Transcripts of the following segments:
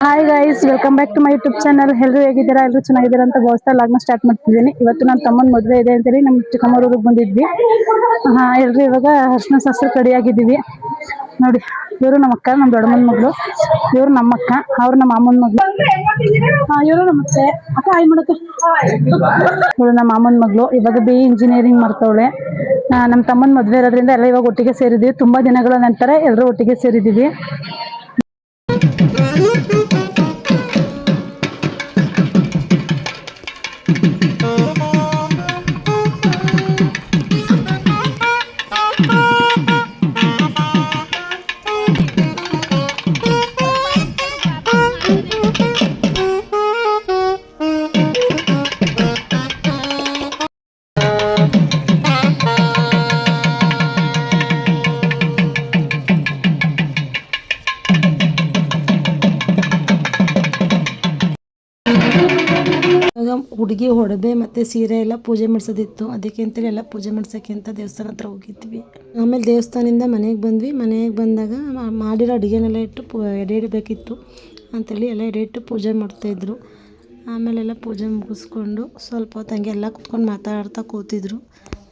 Hi guys, welcome back to my YouTube channel. ಎಲ್ಲರೂ ಹೇಗಿದ್ದೀರಾ? ಎಲ್ಲರೂ ಚೆನ್ನಾಗಿದ್ದೀರಾ ಅಂತ ಭಾವಿಸ್ತಾ ಲಾಗ್ನ ಸ್ಟಾರ್ಟ್ ಮಾಡ್ತಿದ್ದೀನಿ. ಇವತ್ತು ನನ್ನ ತಮ್ಮನ ಮದುವೆ ಇದೆ ಅಂತೇಳಿ ನಮ್ಮ ಚಿಕ್ಕಮ್ಮೂರಿಗೆ ಬಂದಿದ್ವಿ. ಎಲ್ಲರೂ ಇವಾಗ ಅರ್ಶಿನ ಶಾಸ್ತ್ರ ರೆಡಿಯಾಗಿದ್ದೀವಿ. ನೋಡಿ, ಇವರು ನಮ್ಮ ಅಕ್ಕ, ನಮ್ಮ ದೊಡ್ಡಮ್ಮನ ಮಗಳು. ಇವರು ನಮ್ಮ ಅಕ್ಕ, ಅವ್ರು ನಮ್ಮ ಮಾಮನ ಮಗಳು. ಇವರು ನಮ್ಮ ಅತ್ತೆ ಅಕ್ಕ. ಹಾಯ್ ಮಾಡಕ್ಕೆ. ಇವರು ನಮ್ಮ ಮಾಮನ ಮಗಳು. ಇವಾಗ BE ಇಂಜಿನಿಯರಿಂಗ್ ಮಾಡ್ತವಳೆ. ನಮ್ಮ ತಮ್ಮನ ಮದುವೆ ಇರೋದ್ರಿಂದ ಎಲ್ಲ ಇವಾಗ ಒಟ್ಟಿಗೆ ಸೇರಿದ್ವಿ. ತುಂಬಾ ದಿನಗಳ ನಂತರ ಎಲ್ಲರೂ ಒಟ್ಟಿಗೆ ಸೇರಿದ್ದೀವಿ. ಹುಡುಗಿ ಹೊಡಬೆ ಮತ್ತು ಸೀರೆ ಎಲ್ಲ ಪೂಜೆ ಮಾಡಿಸೋದಿತ್ತು. ಅದಕ್ಕೆ ಅಂತೇಳಿ ಎಲ್ಲ ಪೂಜೆ ಮಾಡ್ಸೋಕ್ಕೆ ಅಂತ ದೇವಸ್ಥಾನ ಹತ್ರ ಹೋಗಿದ್ವಿ. ಆಮೇಲೆ ದೇವಸ್ಥಾನದಿಂದ ಮನೆಗೆ ಬಂದ್ವಿ. ಮನೆಗೆ ಬಂದಾಗ ಮಾಡಿರೋ ಅಡುಗೆನೆಲ್ಲ ಇಟ್ಟು ಎಡೆ ಇಡಬೇಕಿತ್ತು ಅಂತೇಳಿ ಎಲ್ಲ ಎಡೆ ಇಟ್ಟು ಪೂಜೆ ಮಾಡ್ತಾಯಿದ್ರು. ಆಮೇಲೆಲ್ಲ ಪೂಜೆ ಮುಗಿಸ್ಕೊಂಡು ಸ್ವಲ್ಪ ಹೊತ್ತು ಹಂಗೆ ಎಲ್ಲ ಕುತ್ಕೊಂಡು ಮಾತಾಡ್ತಾ ಕೂತಿದ್ರು.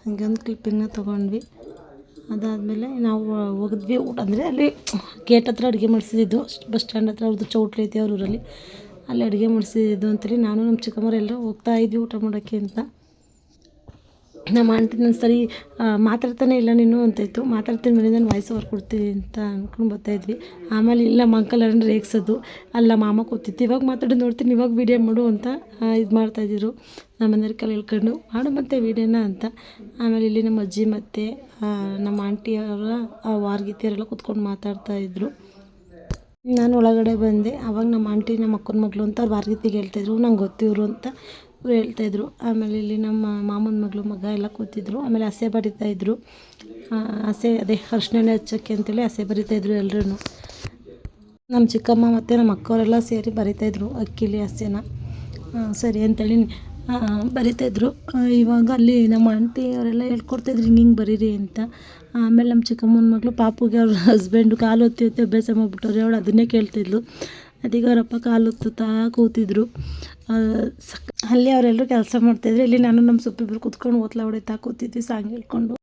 ಹಂಗೆ ಒಂದು ಕ್ಲಿಪ್ಪಿಂಗ್ನ ತೊಗೊಂಡ್ವಿ. ಅದಾದಮೇಲೆ ನಾವು ಹೋಗಿದ್ವಿ. ಅಂದರೆ ಅಲ್ಲಿ ಗೇಟ್ ಹತ್ರ ಅಡುಗೆ ಮಾಡಿಸಿದ್ದು, ಬಸ್ ಸ್ಟ್ಯಾಂಡ್ ಹತ್ರ ಅವ್ರದ್ದು ಚೌಟ್ರಿ ಐತಿ ಅವ್ರ ಊರಲ್ಲಿ, ಅಲ್ಲಿ ಅಡುಗೆ ಮಾಡಿಸಿದ್ದು ಅಂತೇಳಿ ನಾನು ನಮ್ಮ ಚಿಕ್ಕಮ್ಮರೆಲ್ಲರೂ ಹೋಗ್ತಾ ಇದ್ವಿ ಊಟ ಮಾಡೋಕ್ಕೆ ಅಂತ. ನಮ್ಮ ಆಂಟಿ ನನ್ನ ಸರಿ ಮಾತಾಡ್ತಾನೆ ಇಲ್ಲ ನೀನು ಅಂತಾಯಿತ್ತು. ಮಾತಾಡ್ತೀನಿ ಮನೆ ನಾನು ವಾಯ್ಸ್ ಓವರ್ ಕೊಡ್ತೀನಿ ಅಂತ ಅಂದ್ಕೊಂಡು ಬರ್ತಾಯಿದ್ವಿ. ಆಮೇಲೆ ಇಲ್ಲ ನಮ್ಮ ಅಂಕಲ್ ಅವ್ರನ್ನ ರೇಗಿಸೋದು, ಅಲ್ಲ ಮಾಮ ಕೂತಿತ್ತು, ಇವಾಗ ಮಾತಾಡೋದು ನೋಡ್ತೀನಿ, ಇವಾಗ ವೀಡಿಯೋ ಮಾಡು ಅಂತ ಇದು ಮಾಡ್ತಾಯಿದ್ರು. ನಮ್ಮ ಮನೆಯವ್ರ ಕೈಲಿ ಹೇಳ್ಕೊಂಡು ಮಾಡು ಮತ್ತೆ ವೀಡಿಯೋನ ಅಂತ. ಆಮೇಲೆ ಇಲ್ಲಿ ನಮ್ಮ ಅಜ್ಜಿ ಮತ್ತು ನಮ್ಮ ಆಂಟಿಯವರ ವಾರ್ಗಿತಿಯರೆಲ್ಲ ಕೂತ್ಕೊಂಡು ಮಾತಾಡ್ತಾಯಿದ್ರು. ನಾನು ಒಳಗಡೆ ಬಂದೆ. ಆವಾಗ ನಮ್ಮ ಆಂಟಿ ನಮ್ಮ ಅಕ್ಕನ ಮಗಳು ಅಂತ ಅವ್ರು ವಾರ್ಗಿತಿಗೆ ಹೇಳ್ತಾಯಿದ್ರು. ನಂಗೆ ಗೊತ್ತಿವರು ಅಂತ ಇವ್ರು ಹೇಳ್ತಾಯಿದ್ರು. ಆಮೇಲೆ ಇಲ್ಲಿ ನಮ್ಮ ಮಾಮನ ಮಗಳು ಮಗ ಎಲ್ಲ ಕೂತಿದ್ರು. ಆಮೇಲೆ ಹಸೆ ಬರಿತಾಯಿದ್ರು. ಅದೇ ಅರ್ಶಿನ ಹಚ್ಚೋಕ್ಕೆ ಅಂತೇಳಿ ಹಸೆ ಬರಿತಾಯಿದ್ರು ಎಲ್ಲರೂ. ನಮ್ಮ ಚಿಕ್ಕಮ್ಮ ಮತ್ತು ನಮ್ಮ ಅಕ್ಕವರೆಲ್ಲ ಸೇರಿ ಬರಿತಾಯಿದ್ರು ಅಕ್ಕಿಲಿ ಹಸೆನ. ಸರಿ ಅಂತೇಳಿ ಬರಿತಾಯಿದ್ರು. ಇವಾಗ ಅಲ್ಲಿ ನಮ್ಮ ಆಂಟಿ ಅವರೆಲ್ಲ ಹೇಳ್ಕೊಡ್ತಾಯಿದ್ರು ಹಿಂಗೆ ಬರೀರಿ ಅಂತ. ಆಮೇಲೆ ನಮ್ಮ ಚಿಕ್ಕಮ್ಮನ ಮಗಳು ಪಾಪುಗೆ ಅವ್ರ ಹಸ್ಬೆಂಡು ಕಾಲು ಒತ್ತಿ ಅಭ್ಯಾಸ ಮಾಡಿಬಿಟ್ಟವ್ರೆ. ಅವಳು ಅದನ್ನೇ ಕೇಳ್ತಿದ್ಲು. ಅದೀಗ ಅವರಪ್ಪ ಕಾಲು ಒತ್ತುತ್ತಾ ಕೂತಿದ್ರು. ಅಲ್ಲಿ ಅವರೆಲ್ಲರೂ ಕೆಲಸ ಮಾಡ್ತಾಯಿದ್ರು. ಇಲ್ಲಿ ನಾನು ನಮ್ಮ ಸೊಪ್ಪಿಬ್ರು ಕೂತ್ಕೊಂಡು ಓತ್ಲ ಹೊಡಿತಾ ಕೂತಿದ್ವಿ ಸಾಂಗ್ ಹೇಳ್ಕೊಂಡು.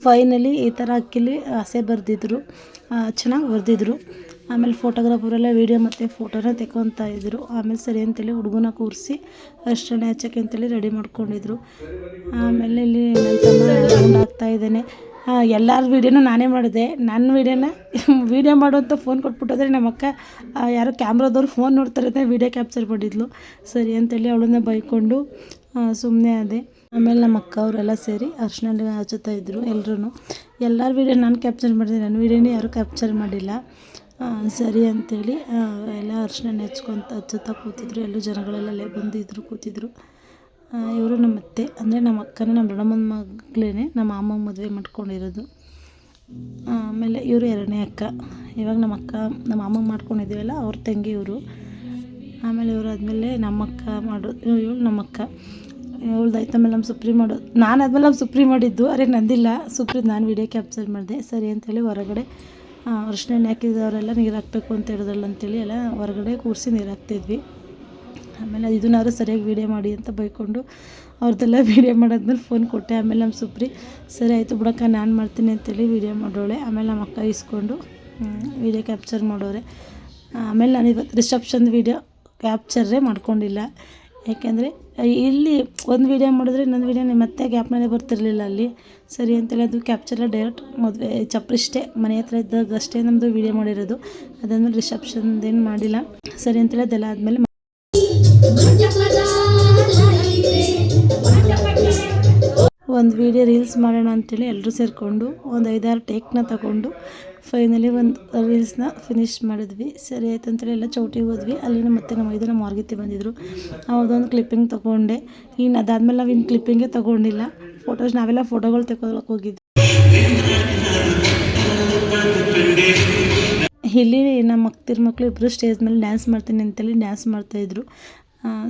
ಫೈನಲಿ ಈ ಥರ ಅಕ್ಕಿಲಿ ಹಸೆ ಬರೆದಿದ್ರು, ಚೆನ್ನಾಗಿ ಬರೆದಿದ್ರು. ಆಮೇಲೆ ಫೋಟೋಗ್ರಾಫರೆಲ್ಲ ವೀಡಿಯೋ ಮತ್ತು ಫೋಟೋನ ತೆಕ್ಕೊತಾ ಇದ್ರು. ಆಮೇಲೆ ಸರಿ ಅಂತೇಳಿ ಹುಡುಗನ ಕೂರಿಸಿ ಅರ್ಶಿನ ಹಚ್ಚಕ್ಕೆ ಅಂತೇಳಿ ರೆಡಿ ಮಾಡ್ಕೊಂಡಿದ್ರು. ಆಮೇಲೆ ಇಲ್ಲಿ ನನ್ನ ತಮ್ಮ ಆಗ್ತಾಯಿದ್ದಾನೆ. ಎಲ್ಲರ ವೀಡಿಯೋನೂ ನಾನೇ ಮಾಡಿದೆ. ನನ್ನ ವೀಡಿಯೋ ಮಾಡುವಂಥ ಫೋನ್ ಕೊಟ್ಬಿಟ್ಟೋದ್ರೆ ನಮ್ಮ ಅಕ್ಕ ಯಾರೋ ಕ್ಯಾಮ್ರಾದವ್ರು ಫೋನ್ ನೋಡ್ತಾರೆ ಅಂತ ವೀಡಿಯೋ ಕ್ಯಾಪ್ಚರ್ ಮಾಡಿದ್ಲು. ಸರಿ ಅಂತೇಳಿ ಅವಳನ್ನ ಬೈಕೊಂಡು ಸುಮ್ಮನೆ ಅದೇ. ಆಮೇಲೆ ನಮ್ಮ ಅಕ್ಕ ಅವರೆಲ್ಲ ಸೇರಿ ಅರ್ಶಿನ ಹಚ್ಚುತ್ತಾಯಿದ್ರು ಎಲ್ಲರೂ. ಎಲ್ಲರ ವೀಡಿಯೋ ನಾನು ಕ್ಯಾಪ್ಚರ್ ಮಾಡಿದೆ, ನನ್ನ ವೀಡಿಯೋನೇ ಯಾರೂ ಕ್ಯಾಪ್ಚರ್ ಮಾಡಿಲ್ಲ. ಸರಿ ಅಂಥೇಳಿ ಎಲ್ಲ ಅರ್ಶಿನ ಹಚ್ಚುತ್ತಾ ಕೂತಿದ್ರು. ಎಲ್ಲೂ ಜನಗಳೆಲ್ಲ ಅಲ್ಲೇ ಬಂದಿದ್ರು ಕೂತಿದ್ರು. ಇವರು ನಮ್ಮ ಅತ್ತೆ, ಅಂದರೆ ನಮ್ಮ ಅಕ್ಕನೇ ನಮ್ಮ ದೊಡ್ಡಮ್ಮನ ಮಗಳೇ, ನಮ್ಮ ಮಾಮ ಮದುವೆ ಮಾಡ್ಕೊಂಡಿರೋದು. ಆಮೇಲೆ ಇವರು ಎರಡನೇ ಅಕ್ಕ. ಇವಾಗ ನಮ್ಮ ಅಕ್ಕ ನಮ್ಮ ಮಾಮ ಮಾಡ್ಕೊಂಡಿದ್ದೀವಲ್ಲ ಅವ್ರ ತಂಗಿ ಇವರು. ಆಮೇಲೆ ಇವರು ಆದಮೇಲೆ ನಮ್ಮ ಅಕ್ಕ ಮಾಡೋದು, ಇವಳು ನಮ್ಮ ಅಕ್ಕ. ಇವಳ್ದಾಯ್ತು. ಆಮೇಲೆ ನಮ್ಮ ಸುಪ್ರಿ ಮಾಡೋದು, ನಾನು ಆದಮೇಲೆ ನಮ್ಮ ಸುಪ್ರಿ ಮಾಡಿದ್ದು. ಅರೆ ನಂದಿಲ್ಲ ಸುಪ್ರಿದು ನಾನು ವೀಡಿಯೋ ಕ್ಯಾಪ್ಚರ್ ಮಾಡಿದೆ. ಸರಿ ಅಂಥೇಳಿ ಹೊರಗಡೆ ಅರ್ಶಿನ ಹಾಕಿದವರೆಲ್ಲ ನೀರು ಹಾಕಬೇಕು ಅಂತ ಹೇಳಿದ್ರಲ್ಲ ಅಂತೇಳಿ ಎಲ್ಲ ಹೊರಗಡೆ ಕೂರಿಸಿ ನೀರು ಹಾಕ್ತಿದ್ವಿ. ಆಮೇಲೆ ಇದನ್ನಾದ್ರು ಸರಿಯಾಗಿ ವೀಡಿಯೋ ಮಾಡಿ ಅಂತ ಬೈಕೊಂಡು ಅವ್ರದ್ದೆಲ್ಲ ವೀಡಿಯೋ ಮಾಡಾದ್ಮೇಲೆ ಫೋನ್ ಕೊಟ್ಟೆ. ಆಮೇಲೆ ನಮ್ಮ ಸುಪ್ರಿ ಸರಿ ಆಯಿತು ಬಿಡಕ್ಕ ನಾನು ಮಾಡ್ತೀನಿ ಅಂತೇಳಿ ವೀಡಿಯೋ ಮಾಡೋಳೆ. ಆಮೇಲೆ ನಮ್ಮ ಅಕ್ಕ ಇಸ್ಕೊಂಡು ವೀಡಿಯೋ ಕ್ಯಾಪ್ಚರ್ ಮಾಡೋರೆ. ಆಮೇಲೆ ನಾನು ಇವತ್ತು ರಿಸೆಪ್ಷನ್ ವೀಡಿಯೋ ಕ್ಯಾಪ್ಚರೇ ಮಾಡ್ಕೊಂಡಿಲ್ಲ. ಯಾಕೆಂದರೆ ಇಲ್ಲಿ ಒಂದು ವೀಡಿಯೋ ಮಾಡಿದ್ರೆ ಇನ್ನೊಂದು ವೀಡಿಯೋ ಮತ್ತೆ ಗ್ಯಾಪ್ನಲ್ಲೇ ಬರ್ತಿರಲಿಲ್ಲ ಅಲ್ಲಿ. ಸರಿ ಅಂತೇಳಿ ಅದು ಕ್ಯಾಪ್ಚರ ಡೈರೆಕ್ಟ್ ಮದುವೆ ಚಪ್ರಿಷ್ಟೇ ಮನೆ ಹತ್ರ ಇದ್ದಾಗ ಅಷ್ಟೇ ನಮ್ಮದು ವೀಡಿಯೋ ಮಾಡಿರೋದು. ಅದಾದಮೇಲೆ ರಿಸೆಪ್ಷನ್ದೇನು ಮಾಡಿಲ್ಲ. ಸರಿ ಅಂತೇಳಿ ಅದೆಲ್ಲ ಆದಮೇಲೆ ಒಂದು ವೀಡಿಯೋ ರೀಲ್ಸ್ ಮಾಡೋಣ ಅಂಥೇಳಿ ಎಲ್ಲರೂ ಸೇರಿಕೊಂಡು ಒಂದು 5-6 ಟೇಕ್ನ ತಗೊಂಡು ಫೈನಲಿ ಒಂದು ರೀಲ್ಸ್ನ ಫಿನಿಶ್ ಮಾಡಿದ್ವಿ. ಸರಿ ಆಯ್ತು ಅಂತೇಳಿ ಎಲ್ಲ ಚೌಟಿಗೆ ಹೋದ್ವಿ. ಅಲ್ಲಿನ ಮತ್ತೆ ನಮ್ಮ ಮಾರ್ಗಿತ್ತಿ ಬಂದಿದ್ದರು. ಅವ್ರದ್ದೊಂದು ಕ್ಲಿಪ್ಪಿಂಗ್ ತೊಗೊಂಡೆ. ಇನ್ನು ಅದಾದಮೇಲೆ ನಾವು ಇನ್ನು ಕ್ಲಿಪ್ಪಿಂಗೇ ತೊಗೊಂಡಿಲ್ಲ. ನಾವೆಲ್ಲ ಫೋಟೋಗಳು ತೆಗೊಳಕ್ಕೆ ಹೋಗಿದ್ವಿ. ಇಲ್ಲಿ ನಮ್ಮ ಅಕ್ತಿರ ಮಕ್ಕಳು ಇಬ್ಬರು ಸ್ಟೇಜ್ ಮೇಲೆ ಡ್ಯಾನ್ಸ್ ಮಾಡ್ತೀನಿ ಅಂತೇಳಿ ಡ್ಯಾನ್ಸ್ ಮಾಡ್ತಾಯಿದ್ರು.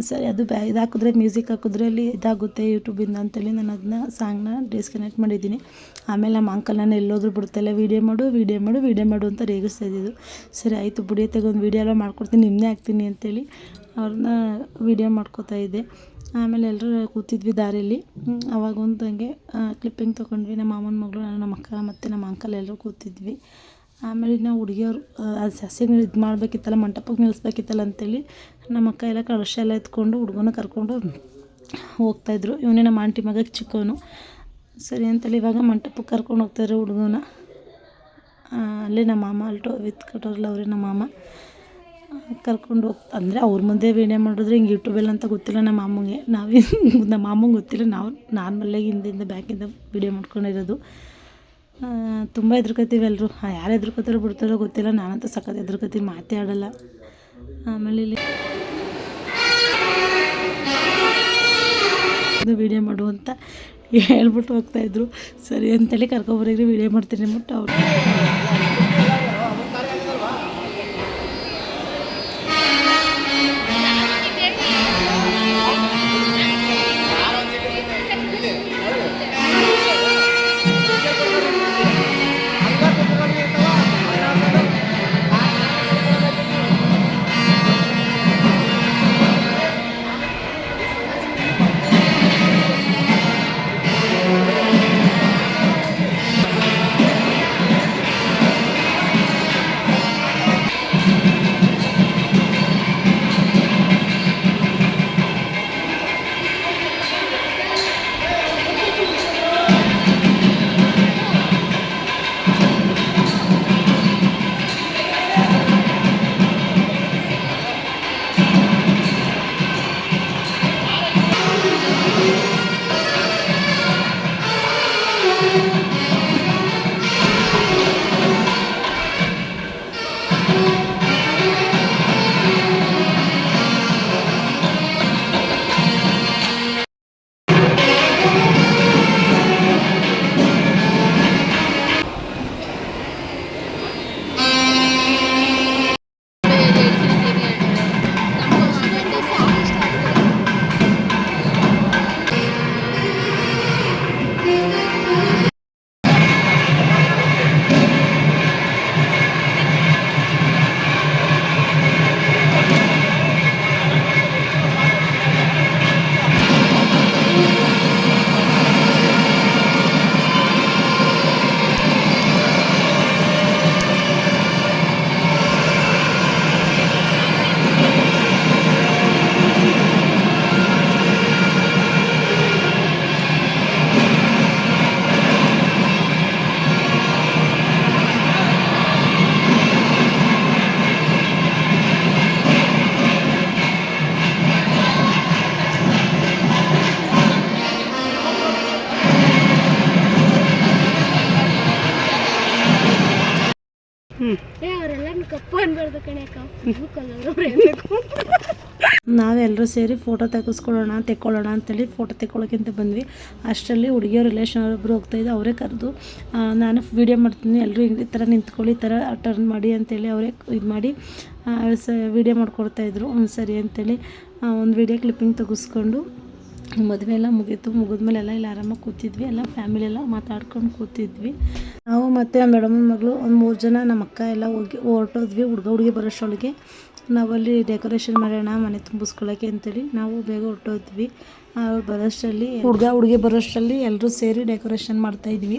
ಸರಿ ಅದು ಇದು ಹಾಕಿದ್ರೆ ಮ್ಯೂಸಿಕ್ ಹಾಕಿದ್ರೆ ಅಲ್ಲಿ ಇದಾಗುತ್ತೆ ಯೂಟ್ಯೂಬಿಂದ ಅಂತೇಳಿ ನಾನು ಅದನ್ನ ಸಾಂಗ್ನ ಡಿಸ್ಕನೆಕ್ಟ್ ಮಾಡಿದ್ದೀನಿ. ಆಮೇಲೆ ನಮ್ಮ ಅಂಕಲ್ ನಾನು ಎಲ್ಲೋದ್ರೂ ಬಿಡ್ತಾಯಿಲ್ಲ, ವೀಡಿಯೋ ಮಾಡು ಅಂತ ರೇಗಿಸ್ತಾ ಇದ್ದಿದ್ದು. ಸರಿ ಆಯಿತು ಬಿಡಿ ಒಂದು ವೀಡಿಯೋ ಎಲ್ಲ ಮಾಡ್ಕೊಡ್ತೀನಿ, ನಿಮ್ಮನ್ನೇ ಹಾಕ್ತೀನಿ ಅಂತೇಳಿ ಅವ್ರನ್ನ ವೀಡಿಯೋ ಮಾಡ್ಕೋತಾ ಇದ್ದೆ. ಆಮೇಲೆ ಎಲ್ಲರೂ ಕೂತಿದ್ವಿ ದಾರಿಯಲ್ಲಿ. ಅವಾಗ ಒಂದು ಹಂಗೆ ಕ್ಲಿಪ್ಪಿಂಗ್ ತೊಗೊಂಡ್ವಿ. ನಮ್ಮ ಮಾಮನ ಮಗಳು, ನಮ್ಮ ಅಕ್ಕ ಮತ್ತು ನಮ್ಮ ಅಂಕಲ್ ಎಲ್ಲರೂ ಕೂತಿದ್ವಿ. ಆಮೇಲೆ ನಾವು ಹುಡುಗಿಯವರು ಅದು ಸಸಿಗೆ ಇದು ಮಾಡಬೇಕಿತ್ತಲ್ಲ, ಮಂಟಪಕ್ಕೆ ನಿಲ್ಲಿಸ್ಬೇಕಿತ್ತಲ್ಲ ಅಂತೇಳಿ ನಮ್ಮ ಅಕ್ಕ ಎಲ್ಲ ಕಳಶ ಎಲ್ಲ ಎತ್ಕೊಂಡು ಹುಡುಗನ ಕರ್ಕೊಂಡು ಹೋಗ್ತಾಯಿದ್ರು. ಇವನೇ ನಮ್ಮ ಆಂಟಿ ಮಗ ಚಿಕ್ಕವನು. ಸರಿ ಅಂತೇಳಿ ಇವಾಗ ಮಂಟಪಕ್ಕೆ ಕರ್ಕೊಂಡು ಹೋಗ್ತಾಯಿದ್ರು ಹುಡುಗನ. ಅಲ್ಲಿ ನಮ್ಮ ಮಾಮ ಅಲ್ಟೋ ವಿತ್ ಕಟೋರ್ಲ ಅವರೇ ನಮ್ಮ ಮಾಮ ಕರ್ಕೊಂಡು ಅಂದರೆ ಅವ್ರ ಮುಂದೆ ವೀಡಿಯೋ ಮಾಡಿದ್ರೆ ಹಿಂಗೆ ಯೂಟ್ಯೂಬಲ್ಲಿ ಅಂತ ಗೊತ್ತಿಲ್ಲ ನಮ್ಮ ಮಾಮಂಗೆ. ನಮ್ಮ ಮಾಮಂಗೆ ಗೊತ್ತಿಲ್ಲ, ನಾವು ನಾರ್ಮಲ್ಲಾಗಿ ಹಿಂದಿಂದ ಬ್ಯಾಕಿಂದ ವೀಡಿಯೋ ಮಾಡ್ಕೊಂಡಿರೋದು. ತುಂಬ ಹೆದ್ರ್ಕೊತೀವಿ ಎಲ್ಲರೂ. ಯಾರು ಹೆದ್ರ್ಕೊತಾರೋ ಬಿಡ್ತಾರೋ ಗೊತ್ತಿಲ್ಲ, ನಾನಂತೂ ಸಖತ್ ಹೆದ್ರ್ಕೊತೀನಿ, ಮಾತೇ ಆಡೋಲ್ಲ. ಆಮೇಲೆ ಇಲ್ಲಿ ವೀಡಿಯೋ ಮಾಡು ಅಂತ ಹೇಳ್ಬಿಟ್ಟು ಹೋಗ್ತಾಯಿದ್ರು. ಸರಿ ಅಂತೇಳಿ ಕರ್ಕೊಬರೋಗ್ರಿ ವೀಡಿಯೋ ಮಾಡ್ತೀನಿ ಅಂದ್ಬಿಟ್ಟು ಅವರು ನಾವೆಲ್ಲರೂ ಸೇರಿ ಫೋಟೋ ತೆಕ್ಕೊಳ್ಳೋಣ ಅಂತೇಳಿ ಫೋಟೋ ತೆಕ್ಕೊಳ್ಳೋಕ್ಕಿಂತ ಬಂದ್ವಿ. ಅಷ್ಟರಲ್ಲಿ ಹುಡುಗಿಯೋ ರಿಲೇಷನ್ ಒಬ್ಬರು ಹೋಗ್ತಾಯಿದ್ದು, ಅವರೇ ಕರೆದು ನಾನು ವೀಡಿಯೋ ಮಾಡ್ತೀನಿ, ಎಲ್ಲರೂ ಈ ಥರ ನಿಂತ್ಕೊಳ್ಳಿ, ಈ ಥರ ಟರ್ನ್ ಮಾಡಿ ಅಂತೇಳಿ ಅವರೇ ಇದು ಮಾಡಿ ವೀಡಿಯೋ ಮಾಡ್ಕೊಡ್ತಾಯಿದ್ರು. ಸರಿ ಅಂತೇಳಿ ಒಂದು ವೀಡಿಯೋ ಕ್ಲಿಪ್ಪಿಂಗ್ ತೆಗೆಸ್ಕೊಂಡು ಮದುವೆ ಎಲ್ಲ ಮುಗಿದ್ಮೇಲೆ ಎಲ್ಲ ಇಲ್ಲಿ ಆರಾಮಾಗಿ ಕೂತಿದ್ವಿ. ಎಲ್ಲ ಫ್ಯಾಮಿಲಿ ಎಲ್ಲ ಮಾತಾಡ್ಕೊಂಡು ಕೂತಿದ್ವಿ. ನಾವು ಮತ್ತು ನಮ್ಮ ಮೇಡಮನ ಮಗಳು ಒಂದು 3 ಜನ ನಮ್ಮ ಅಕ್ಕ ಎಲ್ಲ ಹೋಗಿ ಹೊರಟೋದ್ವಿ. ಹುಡುಗಿ ಬರೋಷ್ಟೊಳಗೆ ನಾವಲ್ಲಿ ಡೆಕೋರೇಷನ್ ಮಾಡೋಣ ಮನೆ ತುಂಬಿಸ್ಕೊಳ್ಳೋಕ್ಕೆ ಅಂತೇಳಿ ನಾವು ಬೇಗ ಹೊರಟೋದ್ವಿ. ಬರೋಷ್ಟರಲ್ಲಿ ಹುಡುಗಿ ಬರೋಷ್ಟರಲ್ಲಿ ಎಲ್ಲರೂ ಸೇರಿ ಡೆಕೋರೇಷನ್ ಮಾಡ್ತಾಯಿದ್ವಿ.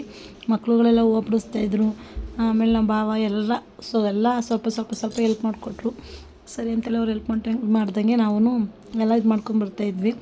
ಮಕ್ಕಳುಗಳೆಲ್ಲ ಹೂವು ಬಿಡಿಸ್ತಾಯಿದ್ರು. ಆಮೇಲೆ ನಮ್ಮ ಭಾವ ಎಲ್ಲ ಸ್ವಲ್ಪ ಹೆಲ್ಪ್ ಮಾಡಿಕೊಟ್ರು. ಸರಿ ಅಂತೇಳಿ ಅವ್ರು ಹೆಲ್ಪ್ ಮಾಡ್ದಂಗೆ ನಾವು ಎಲ್ಲ ಇದು ಮಾಡ್ಕೊಂಬರ್ತಾಯಿದ್ವಿ.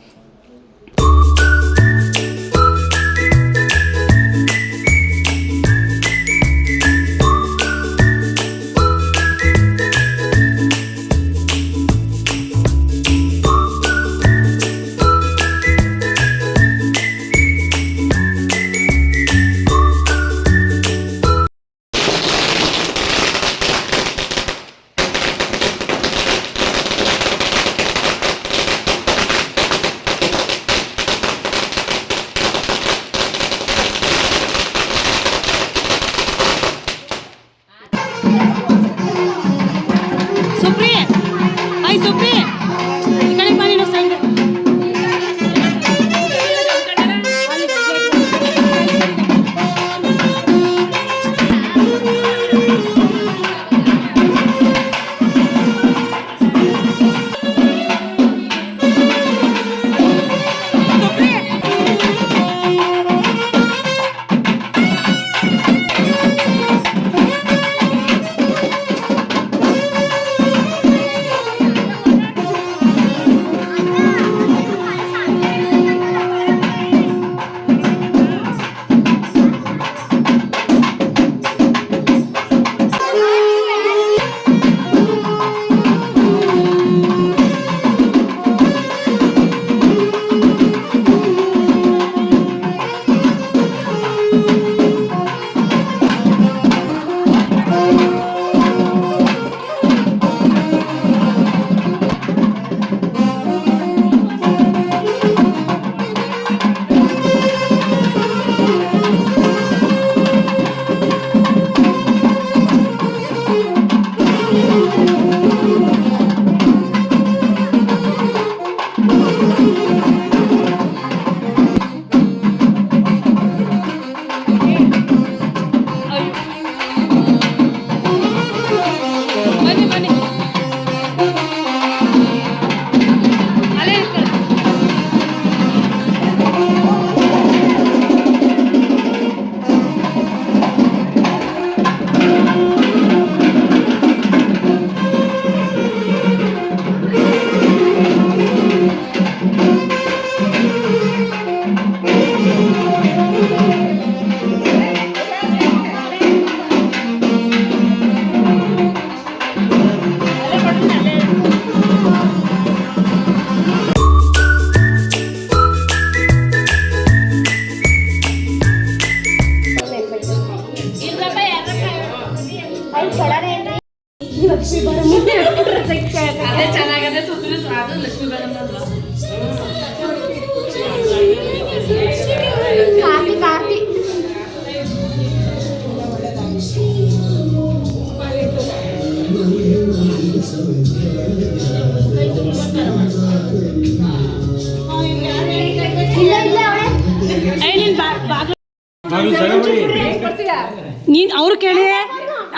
ನೀನು ಅವ್ರು ಕೇಳಿ,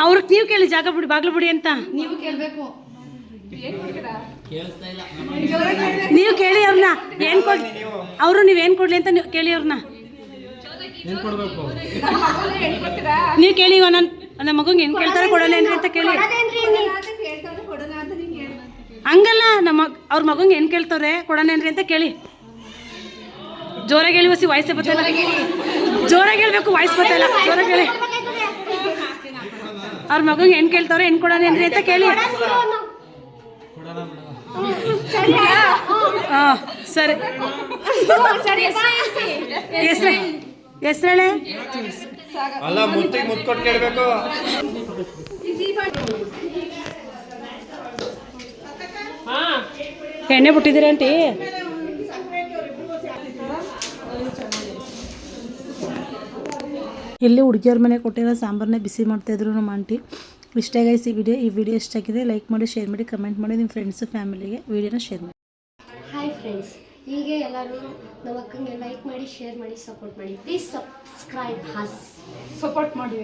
ಅವ್ರಿಗೆ ನೀವು ಕೇಳಿ, ಜಾಗ ಬಿಡಿ, ಬಾಗ್ಲು ಬಿಡಿ ಅಂತ ನೀವು ಕೇಳಬೇಕು. ನೀವು ಕೇಳಿ ಅವ್ರನ್ನ, ಏನು ಕೊಡ್ ಅವರು ನೀವೇನು ಕೊಡಲಿ ಅಂತ ನೀವು ಕೇಳಿ ಅವ್ರನ್ನ. ನೀವು ಕೇಳಿ, ನನ್ನ ಮಗಂಗೆ ಏನು ಕೇಳ್ತಾರೆ ಕೊಡೋಣ ಅಂತ ಕೇಳಿ. ಹಂಗಲ್ಲ, ಅವ್ರ ಮಗಂಗೆ ಏನು ಕೇಳ್ತಾರೆ ಕೊಡೋಣೇನ್ರಿ ಅಂತ ಕೇಳಿ. ಜೋರಾಗಿ ಹೇಳಿ, ಹೊಸಿ ವಾಯ್ಸೇ ಬರ್ತಲ್ಲ. ಜೋರಾಗಿ ಹೇಳ್ಬೇಕು, ವಾಯ್ಸ್ ಬರ್ತಲ್ಲ. ಜೋರಾಗಿ ಹೇಳಿ. ಅವ್ರ ಮಗಂಗೆ ಏನು ಕೇಳ್ತಾರೆ, ಏನು ಕೊಡೋಣೇನ್ರಿ ಅಂತ ಕೇಳಿ. ಹಾಂ ಸರಿ. ಹೆಸ್ರೇಳೆ ಅಲ್ಲ, ಮುತ್ತು ಕೊಟ್ಟು ಕೇಳಬೇಕು. ಎಣ್ಣೆ ಬಿಟ್ಟಿದ್ದೀರ ಆಂಟಿ? ಇಲ್ಲಿ ಹುಡುಗಿಯವ್ರ ಮನೆ ಕೊಟ್ಟಿರೋ ಸಾಂಬಾರನ್ನೇ ಬಿಸಿ ಮಾಡ್ತಾಯಿದ್ರು ನಮ್ಮ ಆಂಟಿ. ಇಷ್ಟೇ ಗೈಸ್ ಈ ವಿಡಿಯೋ ಇಷ್ಟ ಆಗಿದೆ. ಲೈಕ್ ಮಾಡಿ, ಶೇರ್ ಮಾಡಿ, ಕಮೆಂಟ್ ಮಾಡಿ, ನಿಮ್ಮ ಫ್ರೆಂಡ್ಸು ಫ್ಯಾಮಿಲಿಗೆ ವಿಡಿಯೋನ ಶೇರ್ ಮಾಡಿ. ಹಾಯ್ ಫ್ರೆಂಡ್ಸ್, ಹೀಗೆ ಎಲ್ಲರೂ ನಮ್ಮ ಅಕ್ಕಂಗೆ ಲೈಕ್ ಮಾಡಿ, ಶೇರ್ ಮಾಡಿ, ಸಪೋರ್ಟ್ ಮಾಡಿ. ಪ್ಲೀಸ್ ಸಬ್ಸ್ಕ್ರೈಬ್ ಸಪೋರ್ಟ್ ಮಾಡಿ.